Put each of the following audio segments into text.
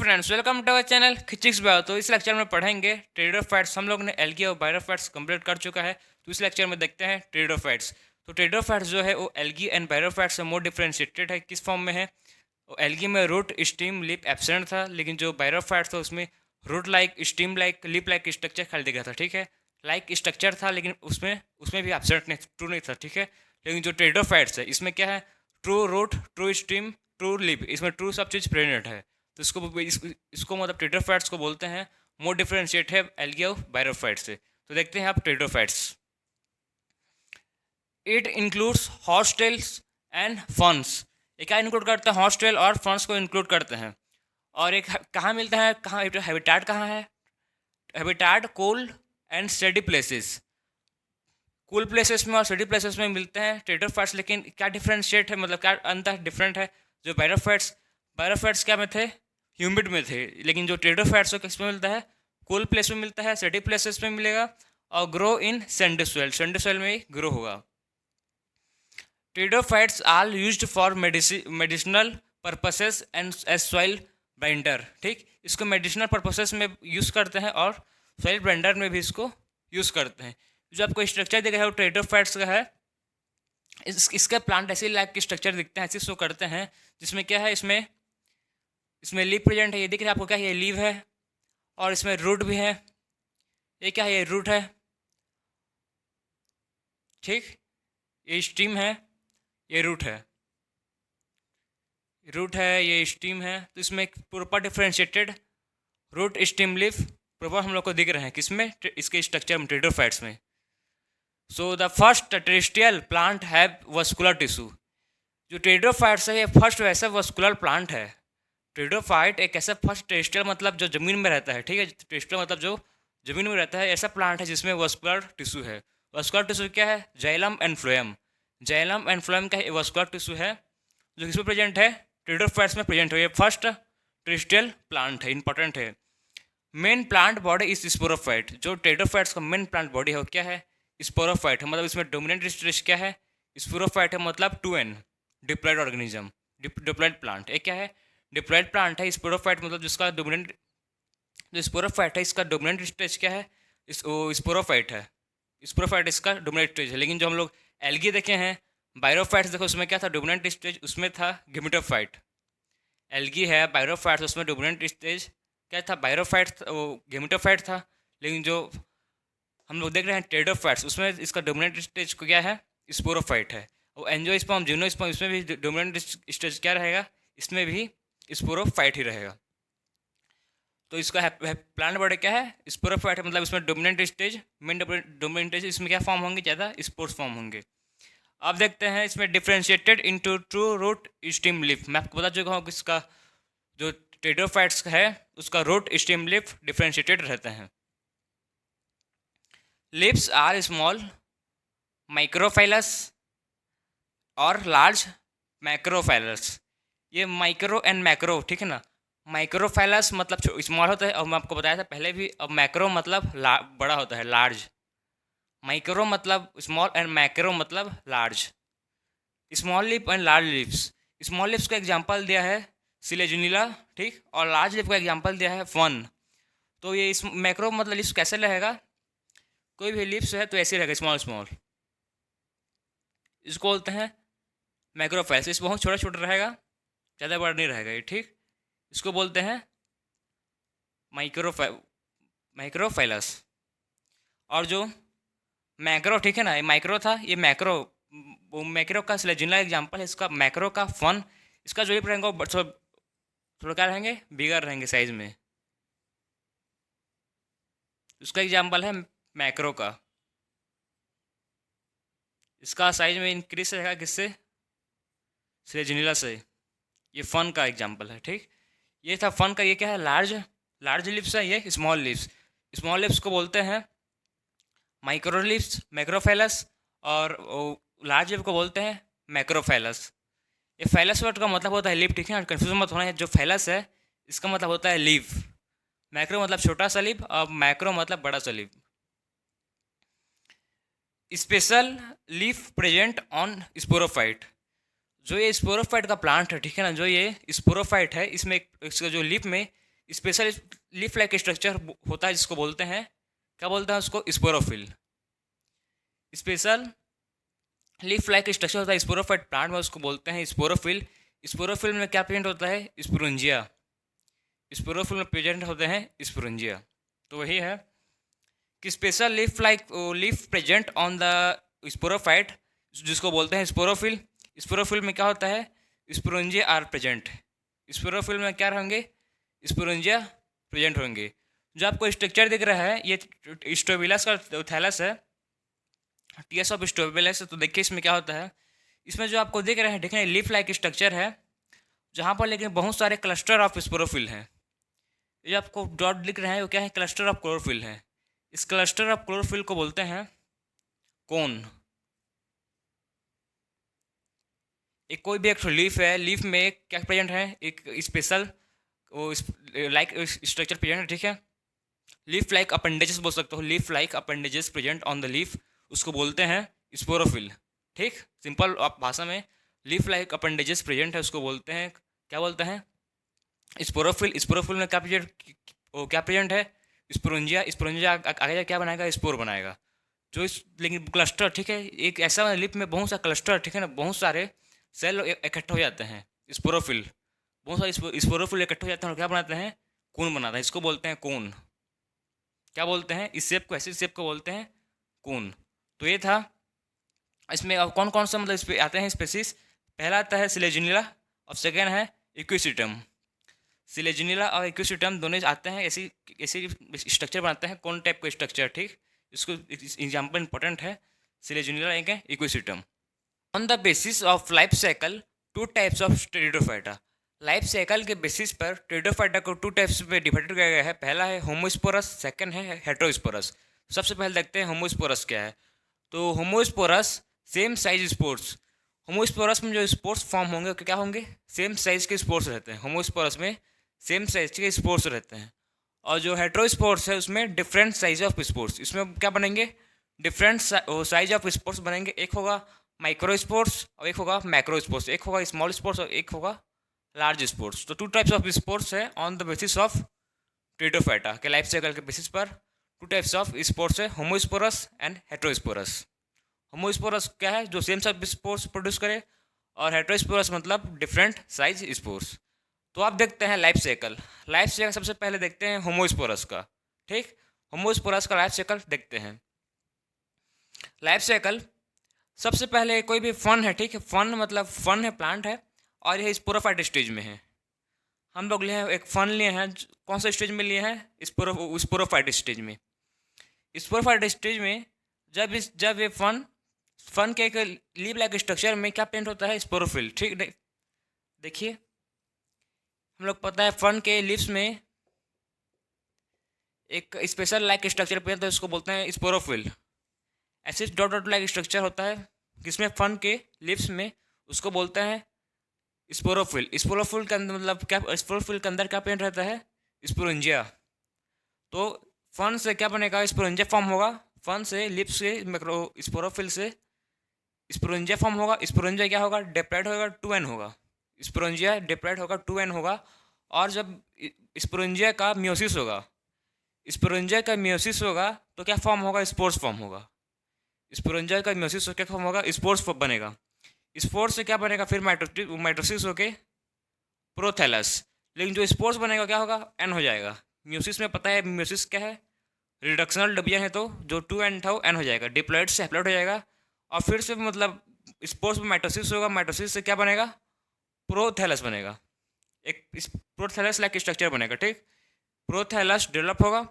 Friends, welcome to our channel खिचिक्स bio. तो इस लेक्चर में पढ़ेंगे टेरिडोफाइट्स। हम लोग ने एल्गी और बायरोफाइट्स कंप्लीट कर चुका है, तो इस लेक्चर में देखते हैं टेरिडोफाइट्स। तो टेरिडोफाइट्स जो है वो एल्गी एंड बायरोफाइट्स से मोर डिफ्रेंशिएटेड है। किस फॉर्म में है? एल्गी में रूट स्टीम लिप एब्सेंट था, लेकिन जो बायरोफाइट्स था उसमें root like stem like leaf like structure खाली दिखा था। ठीक है, लाइक स्ट्रक्चर था लेकिन उसमें उसमें भी एब्सेंट नहीं, ट्रू नहीं था। ठीक है, लेकिन जो टेरिडोफाइट्स है इसमें क्या है? True root, true stem, true leaf, इसमें ट्रू सब चीज़ प्रेजेंट है। तो इसको मतलब टेरिडोफाइट्स को बोलते हैं। मोर डिफरेंशिएट है एल्गी और बायरोफाइट्स से। तो देखते हैं आप pteridophytes. It includes hostels and फंस। ये क्या इंक्लूड करते हैं? हॉस्टेल और फंस को इंक्लूड करते हैं। और एक कहाँ मिलता है, कहाँ हैबिटाट कहाँ है? Habitat cold and study places. Cool places में और स्टडी प्लेसेस में मिलते हैं टेरिडोफाइट्स। लेकिन क्या डिफरेंशिएट है, मतलब क्या अंतर डिफरेंट है? जो बायरोफाइट्स क्या में थे? ह्यूमिड में थे। लेकिन जो टेरिडोफाइट्स किस में मिलता है? कूल प्लेस में मिलता है, स्टडी प्लेसेस में मिलेगा, और ग्रो इन सैंडी सॉइल में ही ग्रो होगा। Pteridophytes are used for medicinal purposes and as soil binder. ठीक, इसको मेडिसिनल पर्पसेस में यूज़ करते हैं और सॉइल बाइंडर में भी इसको यूज़ करते हैं। जो आपको स्ट्रक्चर दिखा है वो टेरिडोफाइट्स का है। इसके प्लांट ऐसे लाइक के स्ट्रक्चर दिखते हैं, ऐसे शो करते हैं, जिसमें क्या है, इसमें लीव प्रेजेंट है। ये दिख रहा है आपको, क्या ये लीव है, और इसमें रूट भी है। ये क्या है? ये रूट है। ठीक, ये स्टीम है, ये रूट है, ये स्टीम है। तो इसमें proper differentiated root stem leaf proper हम लोग को दिख रहे हैं। किसमें? इसके स्ट्रक्चर में, टेरिडोफाइट्स में। So the first terrestrial plant have vascular tissue. जो टेरिडोफाइट्स है ये फर्स्ट वैसा वस्कुलर प्लांट है। टेरिडोफाइट एक ऐसा फर्स्ट टेरेस्ट्रियल मतलब जो ज़मीन में रहता है। ठीक है, टेरेस्ट्रियल मतलब जो ज़मीन में रहता है, ऐसा प्लांट है जिसमें वस्कुलर टिश्यू है। वस्कुलर टिश्यू क्या है? Xylem and phloem. Xylem and phloem का वस्कुलर टिश्यू है जो किसमें प्रेजेंट है? टेरिडोफाइट्स में प्रेजेंट है। ये फर्स्ट टेरेस्ट्रियल प्लांट है, इंपॉर्टेंट है। Main plant body is sporophyte. जो टेरिडोफाइट्स का मेन प्लांट बॉडी है वो क्या है? स्पोरोफाइट है। मतलब इसमें डोमिनेंट स्टेज क्या है? स्पोरोफाइट है, मतलब 2n diploid organism, diploid plant. एक क्या है? डिप्लॉयड प्लांट है। स्पोरोफाइट मतलब जिसका डोमिनेंट, जो स्पोरोफाइट है इसका डोमिनेंट स्टेज क्या है? स्पोरोफाइट है। स्पोरोफाइट इसका डोमिनेंट स्टेज है। लेकिन जो हम लोग एल्गी देखे हैं, बायरोफाइट्स देखो, उसमें क्या था? डोमिनेंट स्टेज उसमें था गेमेटोफाइट। एल्गी है, बायरोफाइट्स, उसमें डोमिनेंट स्टेज क्या था? बायरोफाइट, वो गेमेटोफाइट था। लेकिन जो हम लोग देख रहे हैं टेरिडोफाइट्स, उसमें इसका डोमिनेंट स्टेज को क्या है? स्पोरोफाइट है। और एंजियोस्पर्म, जिम्नोस्पर्म, इसमें भी डोमिनेंट स्टेज क्या रहेगा? इसमें भी स्पोरोफाइट ही रहेगा। तो इसका प्लांट बॉडी क्या है? स्पोरोफाइट है। मतलब इसमें dominant stage, main dominant stage, इसमें क्या फॉर्म होंगे? ज़्यादा स्पोर्स फॉर्म होंगे। अब देखते हैं इसमें differentiated into true root stem leaf. मैं आपको बता चुका हूँ कि इसका जो टेरिडोफाइट्स है उसका रूट स्टीम लिफ डिफ्रेंशिएटेड रहते हैं। लिप्स आर स्मॉल माइक्रोफाइलस और लार्ज मैक्रोफाइलस। ये माइक्रो एंड मैक्रो, ठीक है ना। माइक्रोफाइलस मतलब स्मॉल होता है, और मैं आपको बताया था पहले भी। अब मैक्रो मतलब बड़ा होता है, लार्ज। माइक्रो मतलब स्मॉल एंड मैक्रो मतलब large. Small lip and large lips. Small lips का एग्जांपल दिया है सिलेजुनिला, ठीक, और लार्ज लिप का एग्जांपल दिया है फन। तो ये इस मैक्रो मतलब लिप्स कैसे रहेगा? कोई भी लिप्स है तो ऐसे रहेगा, स्मॉल स्मॉल। इसको बोलते हैं मैक्रोफाइल्स। इस बहुत छोटा छोटा रहेगा, ज़्यादा बड़ा नहीं रहेगा ये। ठीक, इसको बोलते हैं माइक्रोफाइलस। और जो मैक्रो, ठीक है ना, ये माइक्रो था, ये मैक्रो का सिलेजुला एग्जांपल है इसका। मैक्रो का फन, इसका जो लिप रहेंगे वो थोड़ा क्या रहेंगे? बिगर रहेंगे साइज में। उसका एग्जांपल है मैक्रो का। इसका साइज में इंक्रीज रहेगा किससे? सिलेजुला से। ये फन का एग्जांपल है। ठीक, ये था फन का। ये क्या है? लार्ज लिप्स है, ये स्मॉल लिप्स। स्मॉल लिप्स को बोलते हैं माइक्रो लिप्स, मैक्रोफाइलस, और लार्ज लिप को बोलते हैं मैक्रोफाइलस। ये फाइलस वर्ड का मतलब होता है लिप, ठीक है ना, कन्फ्यूजन मत होना है। जो फाइलस है इसका मतलब होता है लीव। मैक्रो मतलब छोटा सा लीव, और मैक्रो मतलब बड़ा सा leave. Special leaf present on sporophyte. जो ये स्पोरोफाइट का प्लांट है, ठीक है ना, जो ये स्पोरोफाइट है, इसमें इसका जो लीफ में स्पेशल लीफ लाइक स्ट्रक्चर होता है जिसको बोलते हैं, क्या बोलते हैं उसको, sporophyll. Special leaf like structure होता है स्पोरोफाइट प्लांट में, उसको बोलते हैं स्पोरोफिल। स्पोरोफिल में क्या प्रेजेंट होता है, स्पोरेंजिया। स्पोरोफिल में प्रेजेंट होते हैं स्पोरेंजिया। तो वही है कि special leaf present on the sporophyte जिसको बोलते हैं स्पोरोफिल। स्पोरोफिल में क्या होता है, स्पोरेंजिया आर प्रेजेंट। स्पोरोफिल में क्या रहेंगे, स्पोरेंजिया प्रेजेंट होंगे। जो आपको स्ट्रक्चर दिख रहा है ये स्टोबिलस का थैलस है, टीएस ऑफ स्टोबिलस। तो देखिए इसमें क्या होता है, इसमें जो आपको दिख रहे हैं देखिए लीफ लाइक स्ट्रक्चर है जहाँ पर लेकिन बहुत सारे क्लस्टर ऑफ स्पोरोफिल हैं। ये आपको डॉट दिख रहे हैं वो क्या है, क्लस्टर ऑफ क्लोरोफिल है। इस क्लस्टर ऑफ क्लोरोफिल को बोलते हैं कोन। एक कोई भी एक लीफ है, लीफ में एक क्या प्रेजेंट है, एक स्पेशल लाइक स्ट्रक्चर प्रेजेंट है, ठीक है। लीफ लाइक अपेंडेजेस बोल सकते हो, leaf like appendages present on the leaf, उसको बोलते हैं स्पोरोफिल। ठीक, सिंपल आप भाषा में लीफ लाइक अपेंडेजेस प्रेजेंट है उसको बोलते हैं, क्या बोलते हैं, स्पोरोफिल। स्पोरोफिल में क्या प्रेजेंट है, स्पोरेंजिया। स्पोरेंजिया आगे क्या बनाएगा, स्पोर बनाएगा। जो इस लेकिन क्लस्टर, ठीक है, एक ऐसा लिप में बहुत सा क्लस्टर, ठीक है ना, बहुत सारे सेल इकट्ठे हो जाते हैं, स्पोरोफिल। बहुत सारे स्पोरोफिल इकट्ठे हो जाते हैं और क्या बनाते हैं, कोन बनाता है। इसको बोलते हैं कोन। क्या बोलते हैं, इस शेप को, ऐसे शेप को बोलते हैं कोन। तो ये था। इसमें अब कौन कौन सा मतलब इस पे आते हैं स्पेसिस। पहला आता है सिलेजिनिला और सेकेंड है इक्विसिटम। सिलेजिनिला और इक्विसिटम दोनों आते हैं, ऐसी ऐसी स्ट्रक्चर बनाते हैं, कौन टाइप का स्ट्रक्चर, ठीक। इसको एग्जाम्पल इंपॉर्टेंट है, सिलेजिनिला एक है, equisetum. On the basis of life cycle two types of pteridophyta. Life cycle के बेसिस पर टेरिडोफाइटा को टू टाइप्स में डिवाइड किया गया है। पहला है होमोस्पोरस, सेकंड है हेटेरोस्पोरस। सबसे पहले देखते हैं होमोस्पोरस क्या है। तो homosporous same size spores. Homosporous में जो स्पोर्स फॉर्म होंगे क्या होंगे, सेम साइज के स्पोर्स रहते हैं। होमोस्पोरस में सेम साइज के स्पोर्स रहते हैं। और जो हेटेरोस्पोर्स है उसमें डिफरेंट साइज ऑफ स्पोर्स। इसमें क्या बनेंगे, डिफरेंट साइज ऑफ स्पोर्स बनेंगे। एक होगा माइक्रो स्पोर्ट्स और एक होगा मैक्रो स्पोर्ट्स। एक होगा स्मॉल स्पोर्ट्स और एक होगा लार्ज स्पोर्ट्स। तो टू टाइप्स ऑफ स्पोर्ट्स है on the basis of pteridophyta के लाइफ साइकिल के बेसिस पर। टू टाइप्स ऑफ स्पोर्ट्स है, होमोस्पोरस एंड हेटेरोस्पोरस। होमोस्पोरस क्या है, जो सेम साइज स्पोर्स प्रोड्यूस करे, और हेटेरोस्पोरस मतलब डिफरेंट साइज स्पोर्स। तो आप देखते हैं लाइफ साइकिल। लाइफ साइकिल सबसे पहले देखते हैं होमोस्पोरस का, ठीक। होमोस्पोरस का लाइफ साइकिल देखते हैं। लाइफ साइकिल सबसे पहले कोई भी फन है, ठीक है, फन मतलब फन है, प्लांट है और यह स्पोरोफाइट स्टेज में है। हम लोग लिए हैं एक फन लिए हैं, कौन सा स्टेज में लिए हैं, स्पोरोफाइट स्टेज में। स्पोरोफाइट स्टेज में जब ये फन के एक लीफ लाइक स्ट्रक्चर में क्या प्रेजेंट होता है, स्पोरोफिल, ठीक। देखिए हम लोग पता है फन के लीव्स में एक स्पेशल लाइक स्ट्रक्चर प्रेजेंट होता है, उसको बोलते हैं स्पोरोफिल। ऐसे डॉट डॉट लाइक स्ट्रक्चर होता है जिसमें फन के लीव्स में, उसको बोलते हैं स्पोरोफिल। स्पोरोफिल के अंदर मतलब क्या, स्पोरोफिल के अंदर क्या प्रेजेंट रहता है, स्पोरेंजिया। तो फन से क्या बनेगा, स्पोरेंजिया फॉर्म होगा। फन से लिप्स से मैक्रो स्पोरोफिल से स्पोरेंजिया फॉर्म होगा। स्पोरेंजिया क्या होगा, डिप्लॉयड होगा, 2n होगा। स्पोरेंजिया डिप्लॉयड होगा, 2n होगा। और जब स्पोरेंजिया का मियोसिस होगा, स्पोरेंजिया का मियोसिस होगा तो क्या फॉर्म होगा, स्पोर्स फॉर्म होगा। स्पोरेंजिया का मियोसिस क्या फॉर्म होगा, स्पोर्स बनेगा। स्पोर्स से क्या बनेगा, फिर माइटोसिस होके प्रोथैलस। लेकिन जो स्पोर्स बनेगा क्या होगा, एन हो जाएगा। म्यूसिस में पता है म्यूसिस क्या है, रिडक्शनल डिवीजन है, तो जो 2n था वो n हो जाएगा, डिप्लॉयड से हैप्लॉयड हो जाएगा। और फिर से मतलब स्पोर्स में माइटोसिस होगा, माइटोसिस से क्या बनेगा, प्रोथैलस बनेगा। एक प्रोथैलस लाइक स्ट्रक्चर बनेगा, ठीक। प्रोथैलस डेवलप होगा।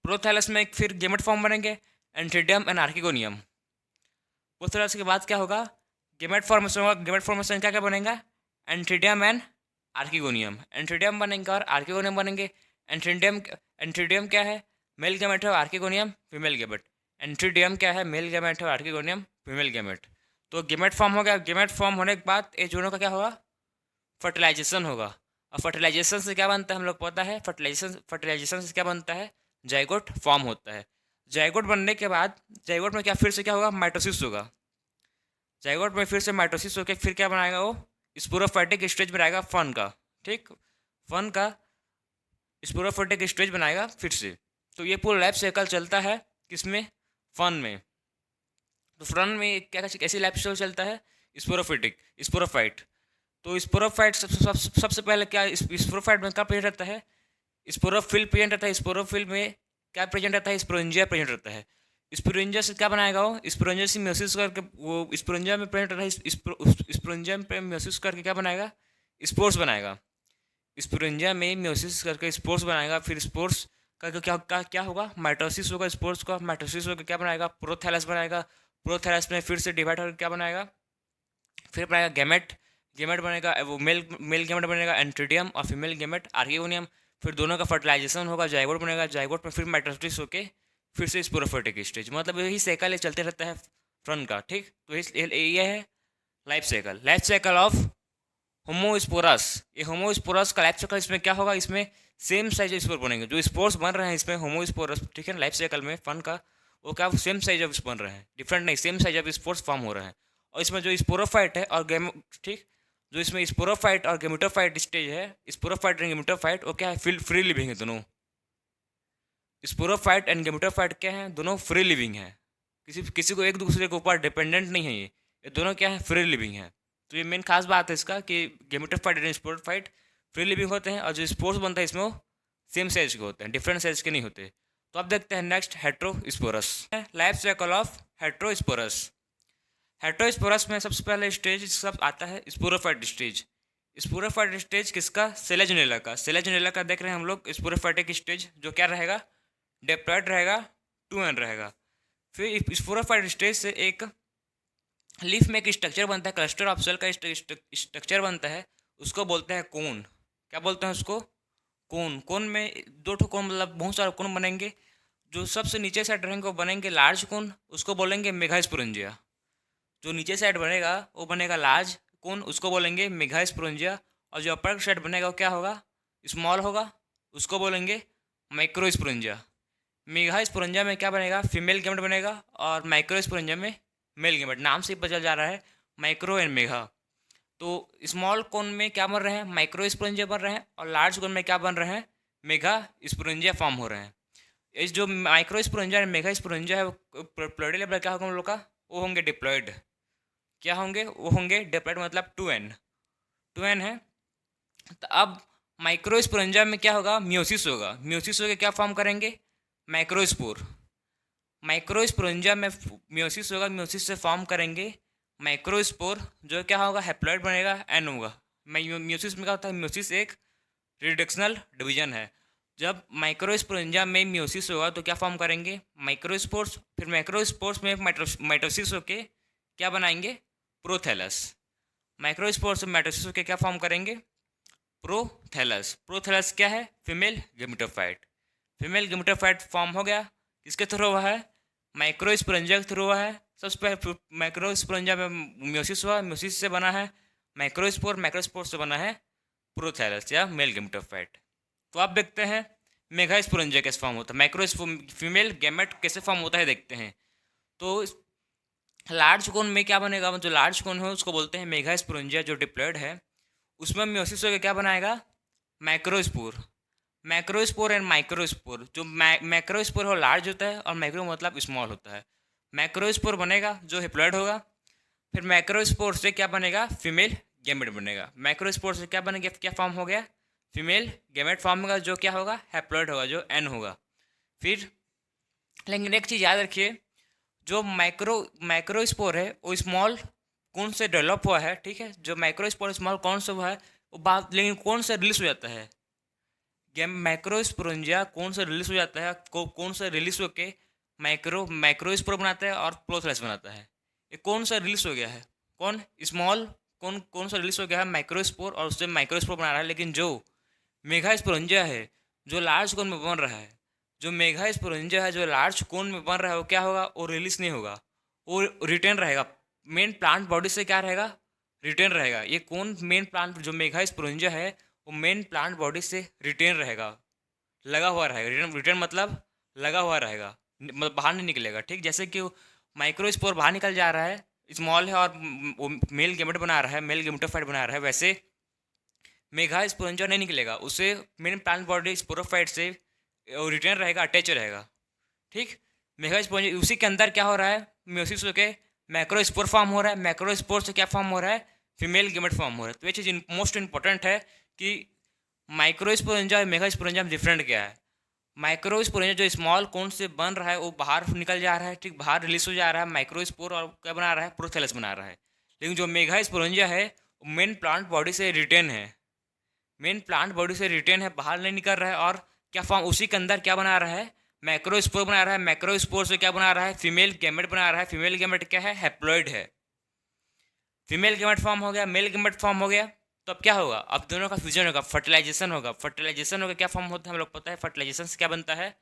प्रोथैलस में एक फिर गेमेट फॉर्म बनेंगे, एंथीडियम एंड आर्किगोनियम। प्रोथैलस के बाद क्या होगा, गेमेट फॉर्मेशन होगा। गेमेट फॉर्मेशन क्या क्या बनेगा, एंथीडियम एंड आर्किगोनियम। एंथीडियम बनेंगे और आर्किगोनियम बनेंगे। एंथीडियम क्या है, मेल गैमेट है, आर्किगोनियम फीमेल गैमेट। एंथीडियम क्या है, मेल गैमेट है, आर्किगोनियम फीमेल गैमेट। तो गेमेट फॉर्म हो गया। गेमेट फॉर्म होने के बाद ये दोनों का क्या होगा, फर्टिलाइजेशन होगा। और फर्टिलाइजेशन से क्या बनता है हम लोग पता है, फर्टिलाइजेशन से क्या बनता है, जाइगोट फॉर्म होता है। जाइगोट बनने के बाद जाइगोट में क्या फिर से क्या होगा, माइटोसिस होगा। जाइगोट में फिर से माइटोसिस होकर फिर क्या बनाएगा वो, स्पोरोफाइटिक स्टेज में रहेगा फन का, ठीक। फन का स्पोरोफाइटिक स्टेज बनाएगा फिर से। तो ये पूरा लाइफ साइकिल चलता है किसमें, फन में। तो फन में क्या कैसी लाइफ साइकिल चलता है, स्पोरोफाइट। तो स्पोरोफाइट सबसे पहले क्या, स्पोरोफाइट में क्या प्रेजेंट रहता है, स्पोरोफिल प्रेजेंट रहता है। स्पोरोफिल में क्या प्रेजेंट रहता है, स्पोरेंजिया प्रेजेंट रहता है। स्पोरेंजिया से क्या बनाएगा वो, स्पोरेंजिया से म्योसिस करके, वो स्पोरेंजिया में प्रेजेंट रहता है, स्पोरेंजिया में म्योसिस करके क्या बनाएगा, स्पोर्स बनाएगा। स्पोरेंजिया में म्योसिस करके स्पोर्स बनाएगा। फिर स्पोर्स का क्या होगा, माइटोसिस होगा। स्पोर्स का माइटोसिस होकर क्या बनाएगा, प्रोथैलस बनाएगा। प्रोथैलस में फिर से डिवाइड होकर क्या बनाएगा, फिर बनाएगा गैमेट। गैमेट बनेगा, वो मेल गैमेट बनेगा एंट्रीडियम, और फीमेल गैमेट आर्कियोनियम। फिर दोनों का फर्टिलाइजेशन होगा, जाइगोट बनेगा। जाइगोट में फिर माइटोसिस होके फिर से स्पोरोफाइटिक स्टेज। मतलब यही साइकिल चलते रहता है फ्रन का, ठीक। तो ये है लाइफ साइकिल ऑफ होमोस्पोरस। ये होमोस्पोरस का लाइफ साइकिल, इसमें क्या होगा, इसमें सेम साइज स्पोर बनेंगे। जो स्पोर्स बन रहे हैं इसमें होमोस्पोरस, ठीक है, लाइफ साइकिल में फन का, वो क्या सेम साइज ऑफ बन रहे हैं, डिफरेंट नहीं, same size of spores form हो रहे हैं। और इसमें जो स्पोरोफाइट है और ठीक, जो इसमें स्पोरोफाइट और गेमेटोफाइट स्टेज है, स्पोरोफाइट एंड गेमेटोफाइट, वो क्या है, फ्री लिविंग है दोनों। स्पोरोफाइट एंड गेमेटोफाइट क्या है, दोनों फ्री लिविंग है, किसी को एक दूसरे के ऊपर डिपेंडेंट नहीं है। ये दोनों क्या है, फ्री लिविंग है। तो ये मेन खास बात है इसका कि gametophyte and sporophyte free living होते हैं, और जो स्पोर्स बनता है इसमें वो सेम साइज के होते हैं, डिफरेंट साइज के नहीं होते। तो अब देखते हैं next, heterosporous. Life cycle of heterosporous. Heterosporous में सबसे पहले स्टेज सब आता है स्पोरोफाइट स्टेज। स्पोरोफाइट स्टेज किसका, सेलेजोनेला का। सेलेजोनेला का देख रहे हैं हम लोग, स्पोरोफाइटिक स्टेज जो क्या रहेगा, डिप्लॉयड रहेगा, 2n रहेगा। फिर स्पोरोफाइट स्टेज से एक लीफ में एक स्ट्रक्चर बनता है, क्लस्टर ऑफ सेल का स्ट्रक्चर बनता है, उसको बोलते हैं कोन। क्या बोलते हैं उसको, कोन। कोन में दो ठो कोन, मतलब बहुत सारे कोन बनेंगे। जो सबसे नीचे साइड रहेंगे वो बनेंगे लार्ज कोन, उसको बोलेंगे मेगास्पोरेंजिया। जो नीचे साइड बनेगा वो बनेगा लार्ज कोन, उसको बोलेंगे मेगास्पोरेंजिया। और जो अपर साइड बनेगा वो क्या होगा, स्मॉल होगा, उसको बोलेंगे माइक्रोस्पोरेंजिया। मेगास्पोरेंजिया में क्या बनेगा, फीमेल गैमेट बनेगा, और माइक्रोस्पोरेंजिया में मेल गैमेट। नाम से ही पता जा रहा है, माइक्रो एंड मेगा। तो स्मॉल कोन में क्या बन रहे हैं, माइक्रोस्पोरेंजिया बन रहे हैं, और लार्ज कोन में क्या बन रहे हैं, मेगा स्पोरेंजिया फॉर्म हो रहे हैं। इस जो माइक्रोस्पोरेंजिया और मेगा स्पोरेंजिया है, प्लॉयड लेवल क्या होगा हम लोग का, वो होंगे डिप्लॉयड। क्या होंगे, वो होंगे डिप्लॉयड, मतलब 2n है। तो अब माइक्रोस्पोरेंजिया में क्या होगा, म्योसिस होगा। म्योसिस होकर क्या फॉर्म करेंगे, माइक्रोस्पोर। माइक्रोस्पोरेंजिया में म्योसिस होगा, म्योसिस से फॉर्म करेंगे माइक्रोस्पोर, जो क्या होगा, हैप्लॉइड बनेगा, एन होगा। म्योसिस में क्या होता है, म्योसिस एक रिडक्शनल डिवीजन है। जब माइक्रोस्पोरेंजिया में म्योसिस होगा तो क्या फॉर्म करेंगे, माइक्रोस्पोर्स। फिर माइक्रोस्पोर्स में माइटोसिस होके क्या बनाएंगे, प्रोथैलस। माइक्रोस्पोर्स में माइटोसिस होके क्या फॉर्म करेंगे, प्रोथैलस। प्रोथैलस क्या है, female gametophyte. Female gametophyte form हो गया, किसके थ्रू हुआ है, माइक्रोस्पोरेंजिया के थ्रू हुआ है। सबसे पहले माइक्रोस्पोरेंजिया में म्योसिस हुआ, म्योसिस से बना है माइक्रोस्पोर, माइक्रोस्पोर से बना है प्रोथैलस या मेल गेमेटोफाइट। तो आप देखते हैं मेगास्पोरेंजिया कैसे फॉर्म होता है, फीमेल गैमेट कैसे फॉर्म होता है देखते हैं। तो लार्ज कोन में क्या बनेगा, जो लार्ज कोन है उसको बोलते हैं मेगास्पोरेंजिया, जो डिप्लॉयड है। उसमें म्योसिस होकर क्या बनाएगा, माइक्रोस्पोर। मैक्रोस्पोर and microspore. जो मैक्रोस्पोर हो लार्ज होता है, और माइक्रो मतलब स्मॉल होता है। मैक्रोस्पोर बनेगा जो हैप्लॉइड होगा। फिर मैक्रोस्पोर से क्या बनेगा, फीमेल गैमेट बनेगा। मैक्रोस्पोर से क्या बनेगा, क्या फॉर्म हो गया, फीमेल गैमेट फॉर्म होगा, जो क्या होगा, हैप्लॉइड होगा, जो एन होगा। फिर लेकिन एक चीज़ याद रखिए, जो माइक्रोस्पोर है वो स्मॉल कौन से डेवलप हुआ है, ठीक है। जो माइक्रोस्पोर स्मॉल कौन से हुआ है वो बात, लेकिन कौन से रिलीज हो जाता है, माइक्रोस्पोरेंजिया कौन सा रिलीज हो जाता है, कौन सा रिलीज होके माइक्रोस्पोर बनाता है और प्रोथैलस बनाता है। ये कौन सा रिलीज हो गया है, कौन स्मॉल कौन सा रिलीज हो गया है, माइक्रोस्पोर, और उससे माइक्रोस्पोर बना रहा है। लेकिन जो मेगास्पोरेंजिया है जो लार्ज कोन में बन रहा है, जो मेगास्पोरेंजिया है जो लार्ज कोन में बन रहा है, वो क्या होगा, वो रिलीज नहीं होगा, वो रिटेन रहेगा। मेन प्लांट बॉडी से क्या रहेगा, रिटेन रहेगा। ये कौन मेन प्लांट जो मेगास्पोरेंजिया है वो मेन प्लांट बॉडी से रिटेन रहेगा, लगा हुआ रहेगा। रिटेन मतलब लगा हुआ रहेगा, मतलब बाहर नहीं निकलेगा, ठीक। जैसे कि माइक्रोस्पोर बाहर निकल जा रहा है, स्मॉल है, और वो मेल गैमेट बना रहा है, मेल गेमेटोफाइट बना रहा है, वैसे मेगा स्पोरेंजिया नहीं निकलेगा, उसे मेन प्लांट बॉडी स्पोरोफाइट से रिटर्न रहेगा, अटैच रहेगा। ठीक, मेगा स्पोरेंजिया उसी के अंदर क्या हो रहा है, म्योसिस होके मैक्रोस्पोर फॉर्म हो रहा है, मैक्रोस्पोर से क्या फॉर्म हो रहा है, फीमेल गेमेट फॉर्म हो रहा है। तो ये चीज़ मोस्ट इंपॉर्टेंट है कि माइक्रोस्पोरेंजिया और मेगा स्पोरेंजिया में डिफरेंट क्या है। माइक्रोस्पोरेंजिया जो स्मॉल कोन से बन रहा है वो बाहर निकल जा रहा है, ठीक, बाहर रिलीज हो जा रहा है माइक्रोस्पोर, और क्या बना रहा है, प्रोथैलस बना रहा है। लेकिन जो मेगा स्पोरेंजिया है मेन प्लांट बॉडी से रिटेन है, मेन प्लांट बॉडी से रिटेन है, बाहर नहीं निकल रहा है, और क्या फॉर्म उसी के अंदर क्या बना रहा है, मैक्रोस्पोर बना रहा है। मैक्रोस्पोर से क्या बना रहा है, फीमेल गैमेट बना रहा है। फीमेल गैमेट क्या है, हैप्लॉइड है। फीमेल गैमेट फॉर्म हो गया, मेल गैमेट फॉर्म हो गया, तो अब क्या होगा, अब दोनों का फ्यूजन होगा, फर्टिलाइजेशन होगा। फर्टिलाइजेशन होगा, क्या फॉर्म होता है, हम लोग पता है फर्टिलाइजेशन से क्या बनता है,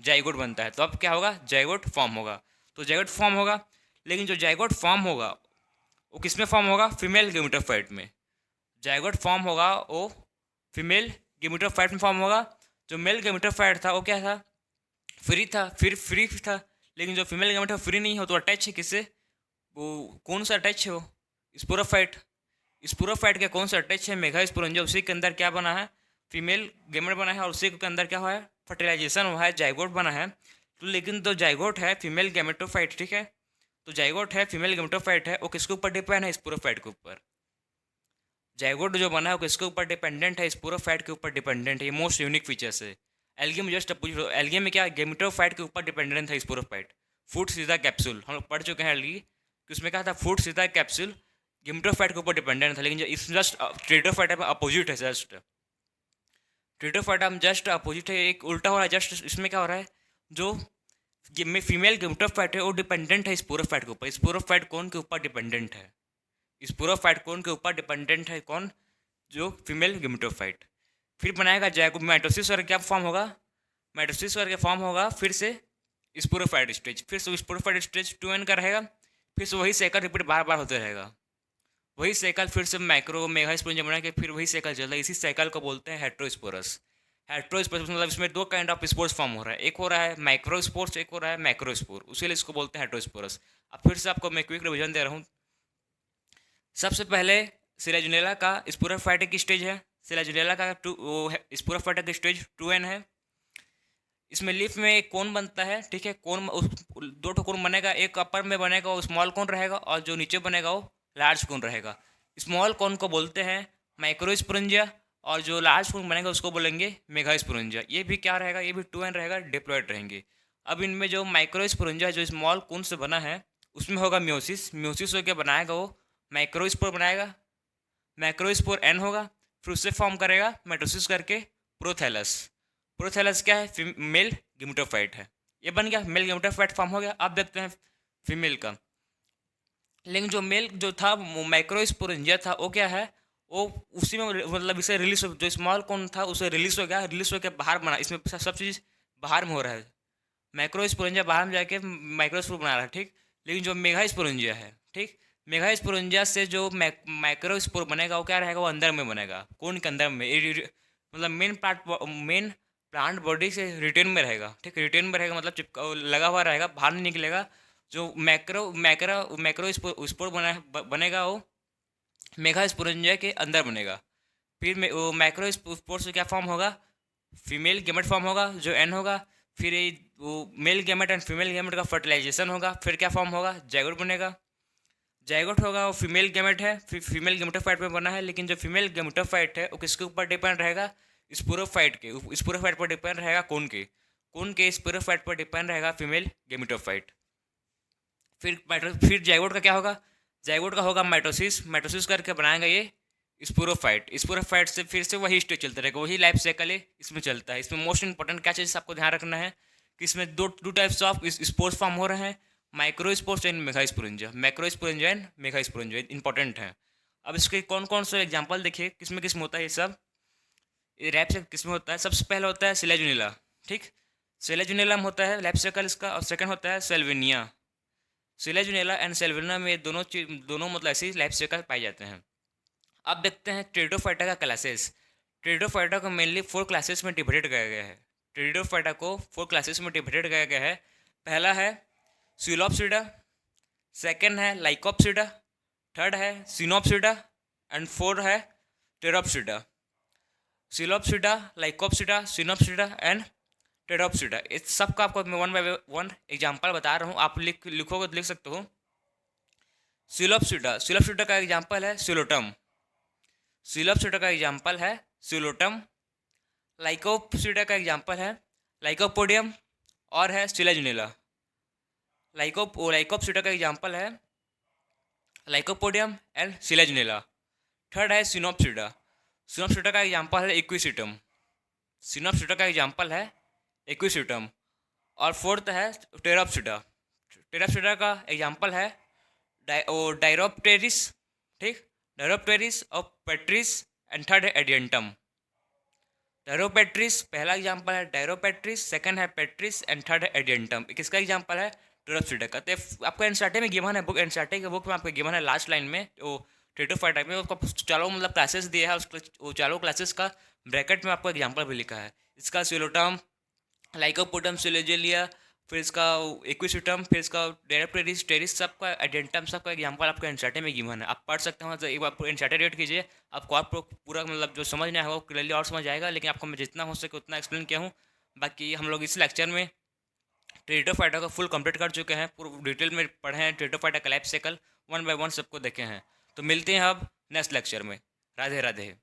जाइगोट बनता है। तो अब क्या होगा, जाइगोट फॉर्म होगा। तो जाइगोट फॉर्म होगा, लेकिन जो जाइगोट फॉर्म होगा वो किस में फॉर्म होगा, फीमेल गेमेटोफाइट में। जाइगोट फॉर्म होगा वो फीमेल गेमेटोफाइट में फॉर्म होगा। जो मेल गेमेटोफाइट था वो क्या था, फ्री था, फिर फ्री था। लेकिन जो फीमेल गेमेटो फ्री नहीं हो तो अटैच है किससे, वो कौन सा अटैच है, वो स्पोरोफाइट। स्पोरोफाइट के कौन सा अटैच है, मेगा स्पोरेंजिया। उसी के अंदर क्या बना है, फीमेल गेमेट बना है, और उसी के अंदर क्या हुआ है, फर्टिलाइजेशन हुआ है, जाइगोट बना है। तो लेकिन तो जाइगोट है फीमेल गेमेटोफाइट, ठीक है, तो जाइगोट है फीमेल गेमेटोफाइट है, वो किसके ऊपर डिपेंड है, स्पोरोफाइट के ऊपर। जाइगोट जो बना है वो किसके ऊपर डिपेंडेंट है, स्पोरोफाइट के ऊपर डिपेंडेंट है। ये मोस्ट यूनिक फीचर्स है। एल्गी में जस्ट अपोजिट, एल्गी में क्या, गेमेटोफाइट के ऊपर डिपेंडेंट था स्पोरोफाइट। फूड सीधा कैप्सूल हम लोग पढ़ चुके हैं एल्गी कि उसमें क्या था, फूड सीधा कैप्सूल गेमेटोफाइट के ऊपर डिपेंडेंट था। लेकिन जो इस जस्ट ट्रेडोफाइट में अपोजिट है, जस्ट ट्रेडोफाइट हम जस्ट अपोजिट है, एक उल्टा हो रहा है। जस्ट इसमें क्या हो रहा है, जो में फीमेल गेमेटोफाइट है वो डिपेंडेंट है स्पोरोफाइट के ऊपर। स्पोरोफाइट कौन के ऊपर डिपेंडेंट है, स्पोरोफाइट कौन के ऊपर डिपेंडेंट है, कौन, जो फीमेल गेमेटोफाइट। फिर बनाएगा जाइगोट, माइटोसिस करके क्या फॉर्म होगा, माइटोसिस करके फॉर्म होगा फिर से स्पोरोफाइट स्टेज। फिर से स्पोरोफाइट स्टेज 2n का रहेगा, फिर से वही साइकिल रिपीट बार बार होते रहेगा। वही साइकिल फिर से माइक्रो मेगा स्पोरेंजिया बना के फिर वही साइकिल चलता है। इसी साइकिल को बोलते हैं हेट्रोस्पोरस। हेट्रोस्पोरस मतलब इसमें दो काइंड ऑफ स्पोर्स फॉर्म हो रहा है, एक हो रहा है माइक्रोस्पोर्स, एक हो रहा है मैक्रोस्पोर, उसी लिए इसको बोलते हैं हेट्रोस्पोरस। अब फिर से आपको मैं क्विक रिविजन दे रहा हूँ। सबसे पहले सिलेजुनेला का स्पोरोफाइटिक स्टेज है। सिलेजुनेला का स्पोरोफाइटिक स्टेज 2n है। इसमें लीफ में एक कोन बनता है, ठीक है, कोन दो ठो कोन बनेगा, एक अपर में बनेगा वो स्मॉल कोन रहेगा, और जो नीचे बनेगा वो लार्ज कोन रहेगा। स्मॉल कोन को बोलते हैं माइक्रोस्पोरेंजिया, और जो लार्ज कोन बनेगा उसको बोलेंगे मेगा स्पोरेंजिया। ये भी क्या रहेगा, ये भी 2n रहेगा, डिप्लॉयड रहेंगे। अब इनमें जो माइक्रोस्पोरेंजिया जो स्मॉल कोन से बना है उसमें होगा म्योसिस, म्योसिस होकर बनाएगा वो माइक्रोस्पोर बनाएगा, मैक्रोस्पोर एन होगा, फिर उससे फॉर्म करेगा माइटोसिस करके प्रोथैलस। प्रोथैलस क्या है, मेल गेमेटोफाइट है। ये बन गया, मेल गेमेटोफाइट फॉर्म हो गया। अब देखते हैं फीमेल का। लेकिन जो मेल जो था माइक्रोस्पोरेंजिया था वो क्या है, वो उसी में मतलब इसे रिलीज, जो स्मॉल कौन था उसे रिलीज हो गया, रिलीज होकर बाहर बना। इसमें सब चीज़ बाहर में हो रहा है, माइक्रोस्पोरेंजिया बाहर में जाके माइक्रोस्पोर बना रहा है, ठीक। लेकिन जो मेगा स्पोरेंजिया है, ठीक, मेगा स्पोरेंजिया से जो माइक्रोस्पोर बनेगा वो क्या रहेगा, वो अंदर में बनेगा, कोन के अंदर में, मतलब मेन प्लांट बॉडी से रिटेन में रहेगा, ठीक, रिटेन में रहेगा मतलब चिपका लगा हुआ रहेगा, बाहर नहीं निकलेगा। जो मैक्रो स्पोर बनेगा वो मेगा स्पोरेंजिया के अंदर बनेगा। फिर वो माइक्रो स्पोर से क्या फॉर्म होगा, फीमेल गेमेट फॉर्म होगा जो एन होगा। फिर वो male gamete and female gamete का फर्टिलाइजेशन होगा, फिर क्या फॉर्म होगा, जाइगोट बनेगा। जाइगोट होगा वो फीमेल गेमेट है, फिर फीमेल गेमेटोफाइट में बना है। लेकिन जो फीमेल गेमेटोफाइट है वो किसके ऊपर डिपेंड रहेगा, स्पोरोफाइट के, स्पोरोफाइट पर डिपेंड रहेगा, कौन के स्पोरोफाइट पर डिपेंड रहेगा, फीमेल गेमेटोफाइट। फिर जाइगोट का क्या होगा, जाइगोट का होगा माइटोसिस, माइटोसिस करके बनाएगा ये स्पोरोफाइट। स्पोरोफाइट से फिर से वही स्टेज चलता रहेगा, वही लाइफ साइकिल है इसमें चलता है। इसमें मोस्ट इंपॉर्टेंट क्या चीज़ आपको ध्यान रखना है कि इसमें दो टाइप्स ऑफ स्पोर्स फॉर्म हो रहे हैं, micro spores and mega sporangia. Macro sporangia and mega sporangia important है। अब इसके कौन कौन से एग्जाम्पल देखिए, किसमें किसमें होता है ये सब, ये रैप से किसमें होता है। सबसे पहले होता है सिलेजुनेला, ठीक, सिलेजुनेला में होता है लाइफ साइकिल इसका, और सेकंड होता है सेल्विनिया। सिलेजुनेला एंड सेल्विनिया में दोनों मतलब ऐसी लाइफ साइकिल पाए जाते हैं। अब देखते हैं ट्रेडोफाइटा का क्लासेस। ट्रेडोफाइटा को मेनली 4 क्लासेस में डिवाइडेड किया गया है। ट्रेडोफाइटा को 4 क्लासेस में डिवाइडेड किया गया है। पहला है सिलोप्सिडा, सेकंड है लाइकोप्सिडा, थर्ड है सिनोप्सिडा, एंड फोर्थ है pteropsida. Psilopsida, lycopsida, sphenopsida and pteropsida. इस सब का आपको मैं वन बाय वन एग्जाम्पल बता रहा हूँ, आप लिखोगे तो लिख सकते हो। सिलोप्सिडा, सिलोप्सिडा का एग्जाम्पल है सिलोटम, सिलोप्सिडा का एग्जाम्पल है सिलोटम। लाइकोप्सिडा का एग्जाम्पल है लाइकोपोडियम और है सिलेजिनेला। लाइकोप्सिडा का एग्जाम्पल है लाइकोपोडियम एंड सिलेजिनेला। थर्ड है सिनोप्सिडा, सिनोप्सिडा का एग्जाम्पल है इक्विसिटम, सिनोप्सिडा का एग्जाम्पल है इक्विसिटम। और फोर्थ है टेरोप्सिडा, टेरोप्सिडा का एग्जाम्पल है डायरोप्टेरिस, ठीक, डायरोप्टेरिस और पेट्रिस। एंड थर्ड है एडियंटम। डायरोपेट्रिस पहला एग्जाम्पल है, डायरोपेट्रिस सेकंड है पेट्रिस एंड थर्ड है एडियंटम। किसका एग्जाम्पल है? टेरोप्सिडा का। तो आपको एनसीईआरटी में गिवन है, बुक एनसीईआरटी की बुक में आपको गिवन है लास्ट लाइन में, वो टेटोफाइट टाइप में उसका चारों मतलब क्लासेस दिया है, वो चारों क्लासेस का ब्रैकेट में आपको एग्जाम्पल भी लिखा है। इसका सिलोटम, लाइकोपोडियम, सिलेजिलिया, फिर इसका इक्विसिटम, फिर इसका डायरोप्टेरिस, टेरिस, सबका एडेंटम, सबका एग्जाम्पल आपको एनसीईआरटी में गिवन है। आप पढ़ सकते हो, तो एक बार एनसीईआरटी रीड कीजिए, आपको और पूरा मतलब जो समझ नहीं आएगा वो क्लियरली और समझ आएगा। लेकिन आपको मैं जितना हो सके उतना एक्सप्लेन किया हूँ। बाकी हम लोग इस लेक्चर में टेटोफाइटा का फुल कंप्लीट कर चुके हैं, पूरा डिटेल में पढ़े हैं, टेटोफाइटा का life cycle one by one सबको देखे हैं। तो मिलते हैं अब नेक्स्ट लेक्चर में। राधे राधे।